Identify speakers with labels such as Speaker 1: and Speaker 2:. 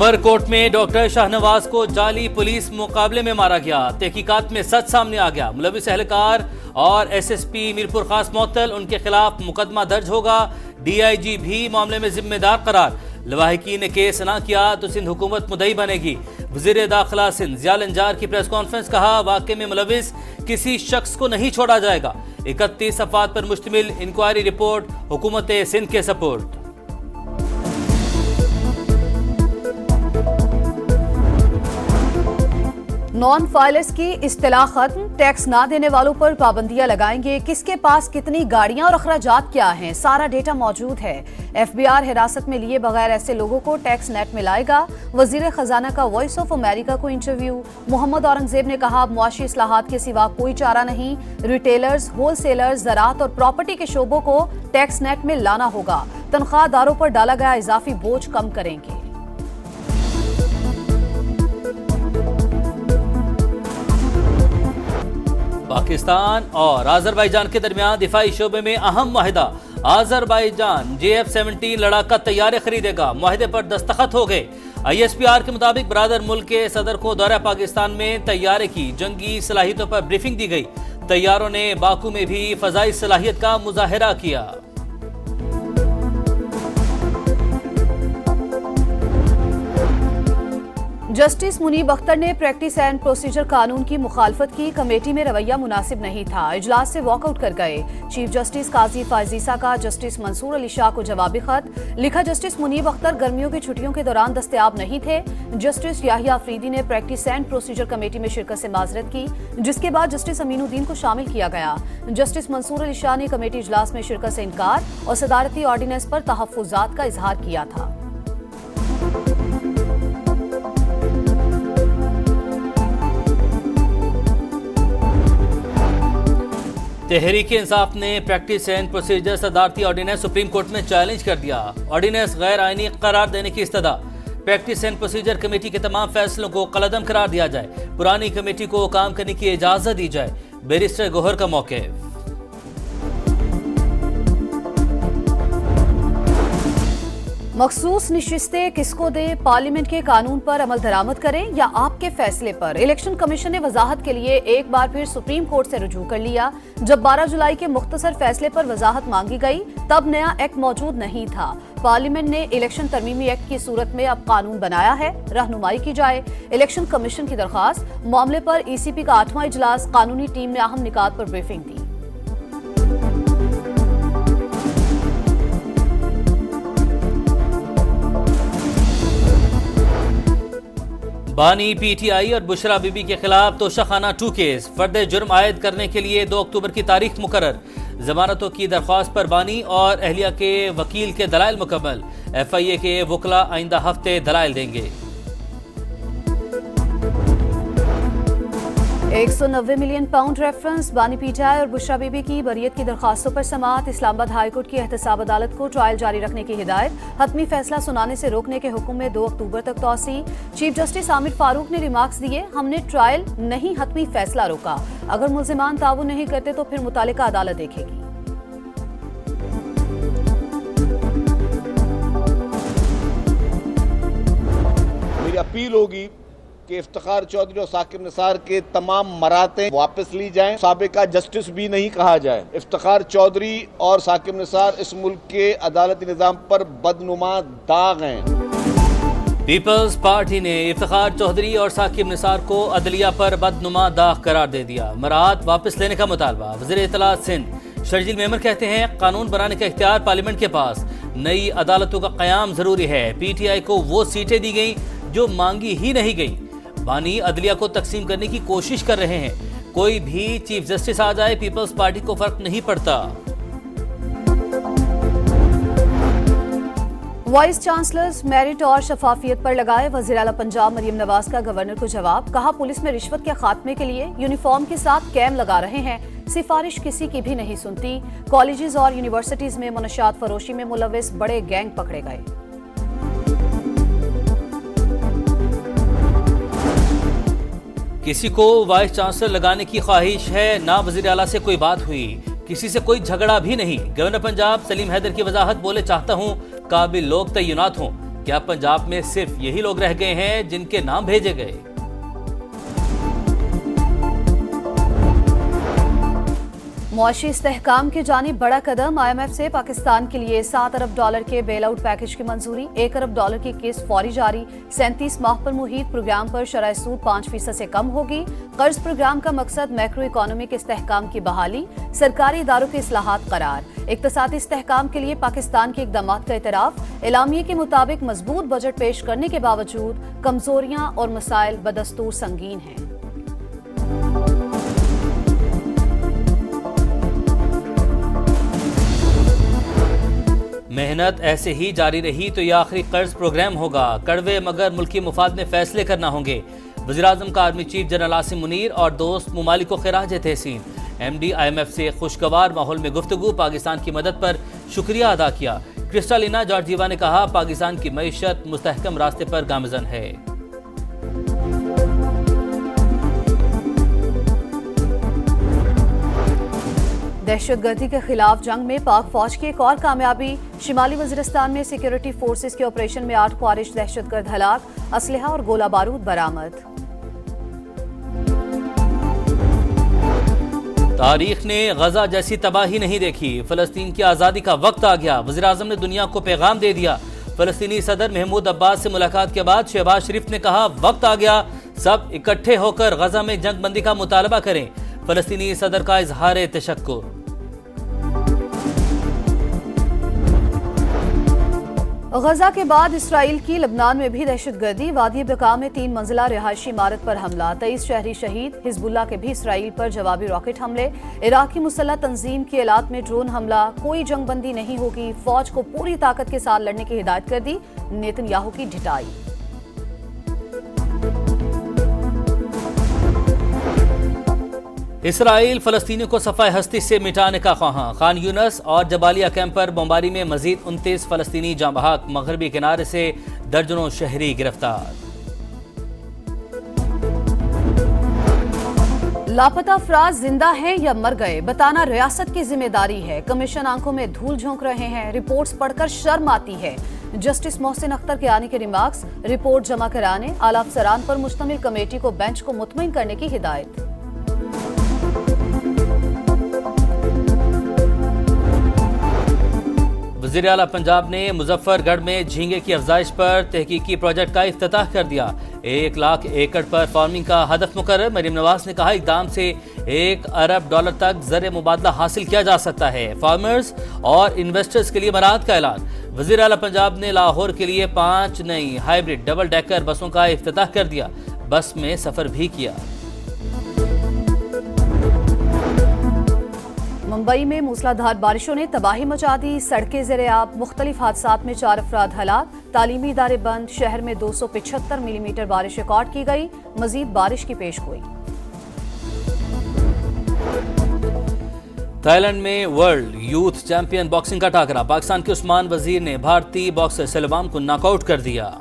Speaker 1: उमरकोट में डॉक्टर शाहनवाज को जाली पुलिस मुकाबले में मारा गया। तहकीकात में सच सामने आ गया। मुलविस एहलकार और एसएसपी मीरपुर खास मुअत्तल, उनके खिलाफ मुकदमा दर्ज होगा। डीआईजी भी मामले में जिम्मेदार करार। लवाहिकीन ने केस ना किया तो सिंध हुकूमत मुद्दई बनेगी। वज़ीर दाखिला सिंध ज़ियाल अंजार की प्रेस कॉन्फ्रेंस, कहा वाक़े में मुलविस किसी शख्स को नहीं छोड़ा जाएगा। 31 सफ़ात पर मुश्तमिल इंक्वायरी रिपोर्ट हुकूमत सिंध के सपोर्ट।
Speaker 2: नॉन फाइलर्स की इस्तिलाह खत्म, टैक्स ना देने वालों पर पाबंदियां लगाएंगे। किसके पास कितनी गाड़ियां और अखराजात क्या हैं, सारा डेटा मौजूद है। एफबीआर हिरासत में लिए बगैर ऐसे लोगों को टैक्स नेट में लाएगा। वजीर खजाना का वॉइस ऑफ अमेरिका को इंटरव्यू। मोहम्मद औरंगजेब ने कहा मुआशी इस्लाहात के सिवा कोई चारा नहीं। रिटेलर्स, होलसेलर्स, ज़राअत और प्रॉपर्टी के शोबों को टैक्स नेट में लाना होगा। तनख्वाहदारों पर डाला गया इजाफी बोझ कम करेंगे।
Speaker 1: पाकिस्तान और आज़रबाईजान के दरमियान दिफाई शोबे में अहम मुआहिदा। आज़रबाईजान JF-17 लड़ाका तैयारे खरीदेगा। मुआहिदे पर दस्तखत हो गए। ISPR के मुताबिक बरादर मुल्क के सदर को दौरा पाकिस्तान में तैयारे की जंगी सलाहियतों पर ब्रीफिंग दी गई। तैयारों ने बाकू में भी फजाई सलाहियत का मुजाहिरा किया।
Speaker 2: जस्टिस मुनीब अख्तर ने प्रैक्टिस एंड प्रोसीजर कानून की मुखालफत की। कमेटी में रवैया मुनासिब नहीं था, इजलास से वॉकआउट कर गए। चीफ जस्टिस काजी फायजीसा का जस्टिस मंसूर अली शाह को जवाबी खत लिखा। जस्टिस मुनीब अख्तर गर्मियों की छुट्टियों के दौरान दस्तयाब नहीं थे। जस्टिस याहिया अफरीदी ने प्रैक्टिस एंड प्रोसीजर कमेटी में शिरकत से माजरत की, जिसके बाद जस्टिस अमीनुद्दीन को शामिल किया गया। जस्टिस मंसूर अली शाह ने कमेटी इजलास में शिरकत से इनकार और सदारती ऑर्डिनेंस पर तहफ्फुजात का इजहार किया था।
Speaker 1: तहरीक इंसाफ ने प्रैक्टिस एंड प्रोसीजर सदारती ऑर्डिनेंस सुप्रीम कोर्ट में चैलेंज कर दिया। ऑर्डिनेंस गैर आईनी करार देने की इस्तदा। प्रैक्टिस एंड प्रोसीजर कमेटी के तमाम फैसलों को कलअदम करार दिया जाए। पुरानी कमेटी को काम करने की इजाजत दी जाए। बैरिस्टर गोहर का मौक़िफ़।
Speaker 2: मखसूस निशिस्तें किसको दे, पार्लियामेंट के कानून पर अमल दरामद करें या आपके फैसले पर। इलेक्शन कमीशन ने वजाहत के लिए एक बार फिर सुप्रीम कोर्ट से रुजू कर लिया। जब 12 जुलाई के मुख्तसर फैसले पर वजाहत मांगी गई तब नया एक्ट मौजूद नहीं था। पार्लियामेंट ने इलेक्शन तरमीमी एक्ट की सूरत में अब कानून बनाया है, रहनुमाई की जाए। इलेक्शन कमीशन की दरखास्त। मामले पर ECP का 8वां इजलास। कानूनी टीम ने अहम निकात पर ब्रीफिंग दी।
Speaker 1: बानी PTI और बुशरा बीबी के खिलाफ तोशाखाना 2 केस। फर्द जुर्म आयद करने के लिए 2 अक्टूबर की तारीख मुकर्रर। जमानतों की दरख्वास्त पर बानी और अहलिया के वकील के दलाइल मुकम्मल। FIA के वकला आइंदा हफ्ते दलाइल देंगे।
Speaker 2: 190 मिलियन पाउंड रेफरेंस। बानी PTI और बुशरा बीबी की बरियत की दरखास्तों पर समाअत। इस्लामाबाद हाईकोर्ट की एहतसाब अदालत को ट्रायल जारी रखने की हिदायत। हतमी फैसला सुनाने से रोकने के हुक्म में 2 अक्टूबर तक तौसी। चीफ जस्टिस आमिर फारूक ने रिमार्क्स दिए, हमने ट्रायल नहीं हतमी फैसला रोका। अगर मुल्जिमान ताउन नहीं करते तो फिर मुतालिका अदालत देखेगी।
Speaker 3: मेरी अपील होगी कि इफ्तिखार चौधरी और साकिब निसार के तमाम मराते वापस ली जाएं। साबिका जस्टिस भी नहीं कहा जाए। इफ्तिखार चौधरी और साकिब निसार इस मुल्क के अदालती निज़ाम पर बदनुमा दाग हैं।
Speaker 1: पीपल्स पार्टी ने इफ्तिखार चौधरी और साकिब निसार को अदलिया पर बदनुमा दाग करार दे दिया। मराहत वापस लेने का मुतालबा। वज़ीर इत्तलात सिंध शर्जील मेमन कहते हैं कानून बनाने का इख्तियार पार्लियामेंट के पास। नई अदालतों का क़याम जरूरी है। PTI को वो सीटें दी गई जो मांगी ही नहीं गई। बानी अदलिया को तकसीम करने की कोशिश कर रहे हैं। कोई भी चीफ जस्टिस आ जाए, पीपल्स पार्टी को फर्क नहीं पड़ता।
Speaker 2: वाइस चांसलर्स मेरिट और शफाफियत पर लगाए वज़ीर आला पंजाब मरियम नवाज का गवर्नर को जवाब। कहा पुलिस में रिश्वत के खात्मे के लिए यूनिफॉर्म के साथ कैम लगा रहे हैं। सिफारिश किसी की भी नहीं सुनती। कॉलेजेस और यूनिवर्सिटीज में मुनशियात फरोशी में मुलविस बड़े गैंग पकड़े गए।
Speaker 1: किसी को वाइस चांसलर लगाने की ख्वाहिश है, ना वज़ीर आला से कोई बात हुई, किसी से कोई झगड़ा भी नहीं। गवर्नर पंजाब सलीम हैदर की वजाहत, बोले चाहता हूँ काबिल लोग तैनात हों, क्या पंजाब में सिर्फ यही लोग रह गए हैं जिनके नाम भेजे गए?
Speaker 2: मुआशी इस्तेहकाम की जानिब बड़ा कदम। IMF से पाकिस्तान के लिए $7 अरब के बेल आउट पैकेज की मंजूरी। $1 अरब की किस्त फौरी जारी। 37 माह पर मुहित प्रोग्राम पर शरह सूद 5% से कम होगी। कर्ज प्रोग्राम का मकसद मैक्रो इकोनॉमिक इस्तेहकाम की बहाली, सरकारी इदारों के इस्लाहात करार। इक्तसादी इस्तेहकाम के लिए पाकिस्तान के इक़दामात का एतराफ। एलामिये के मुताबिक मजबूत बजट पेश करने के बावजूद कमजोरियां और मसाइल बदस्तूर संगीन हैं।
Speaker 1: मेहनत ऐसे ही जारी रही तो यह आखिरी कर्ज प्रोग्राम होगा। कड़वे मगर मुल्की मुफाद में फैसले करना होंगे। वज़ीर-ए-आज़म का army chief general Asim Munir और दोस्त ममालिक को खिराज तहसीन। MD IMF से खुशगवार माहौल में गुफ्तगू, पाकिस्तान की मदद पर शुक्रिया अदा किया। क्रिस्टालिना जॉर्जिवा ने कहा, पाकिस्तान की मईशत मुस्तहकम रास्ते पर गामजन है।
Speaker 2: दहशतगर्दी के खिलाफ जंग में पाक फौज की एक और कामयाबी। शिमाली वजीरिस्तान में सिक्योरिटी फोर्सेस के ऑपरेशन में 8 ख्वारिश दहशतगर्द हलाक, असलहा और गोला बारूद बरामद।
Speaker 1: तारीख ने गजा जैसी तबाही नहीं देखी। फलस्तीन की आज़ादी का वक्त आ गया। वज़ीर-ए-आज़म ने दुनिया को पैगाम दे दिया। फलस्तीनी सदर महमूद अब्बास से मुलाकात के बाद शहबाज शरीफ ने कहा, वक्त आ गया, सब इकट्ठे होकर गजा में जंग बंदी का मुतालबा करें। फलस्तीनी सदर का इजहार तशक्कुर।
Speaker 2: गजा के बाद इसराइल की लबनान में भी दहशतगर्दी। वादी बका में 3 मंजिला रिहायशी इमारत पर हमला, 23 शहरी शहीद। हिजबुल्लाह के भी इसराइल पर जवाबी रॉकेट हमले। इराक की मुसल्लह तंजीम की इलाक में ड्रोन हमला। कोई जंग बंदी नहीं होगी, फौज को पूरी ताकत के साथ लड़ने की हिदायत कर दी। नेतन्याहू की ढिठाई।
Speaker 1: इसराइल फलस्तीनियों को सफाए हस्ती से मिटाने का ख्वाहां। खान यूनस और जबालिया कैंप पर बमबारी में मजीद 29 फलस्तीनी जाँ बहक। मगरबी किनारे से दर्जनों शहरी गिरफ्तार।
Speaker 2: लापता अफराद जिंदा हैं या मर गए, बताना रियासत की जिम्मेदारी है। कमीशन आंखों में धूल झोंक रहे हैं। रिपोर्ट्स पढ़कर शर्म आती है। जस्टिस मोहसिन अख्तर के आने के रिमार्क्स। रिपोर्ट जमा कराने आला अफसरान पर मुश्तमिल कमेटी को बेंच को मुतमईन करने की हिदायत।
Speaker 1: वज़ीर आला पंजाब ने मुजफ्फरगढ़ में झींगे की अफजाइश पर तहकीकी प्रोजेक्ट का इफ्तिताह कर दिया। 1 लाख एकड़ पर फार्मिंग का हदफ मुकर्रर। मरीम नवाज ने कहा, इक़दाम से $1 अरब तक ज़र मुबादला हासिल किया जा सकता है। फार्मर्स और इन्वेस्टर्स के लिए मराहत का ऐलान। वज़ीर आला पंजाब ने लाहौर के लिए 5 नई हाइब्रिड डबल डेकर बसों का इफ्तिताह कर दिया। बस में सफर भी किया।
Speaker 2: मुंबई में मूसलाधार बारिशों ने तबाही मचा दी। सड़कें ज़ेर-ए-आब। मुख्तलिफ हादसात में 4 अफराद हलाक। तालीमी इदारे बंद। शहर में 275 मिलीमीटर बारिश रिकॉर्ड की गई। मजीद बारिश की पेशगोई।
Speaker 1: थाईलैंड में वर्ल्ड यूथ चैंपियन बॉक्सिंग का टाकरा। पाकिस्तान के उस्मान वजीर ने भारतीय बॉक्सर सलमान को नॉकआउट कर दिया।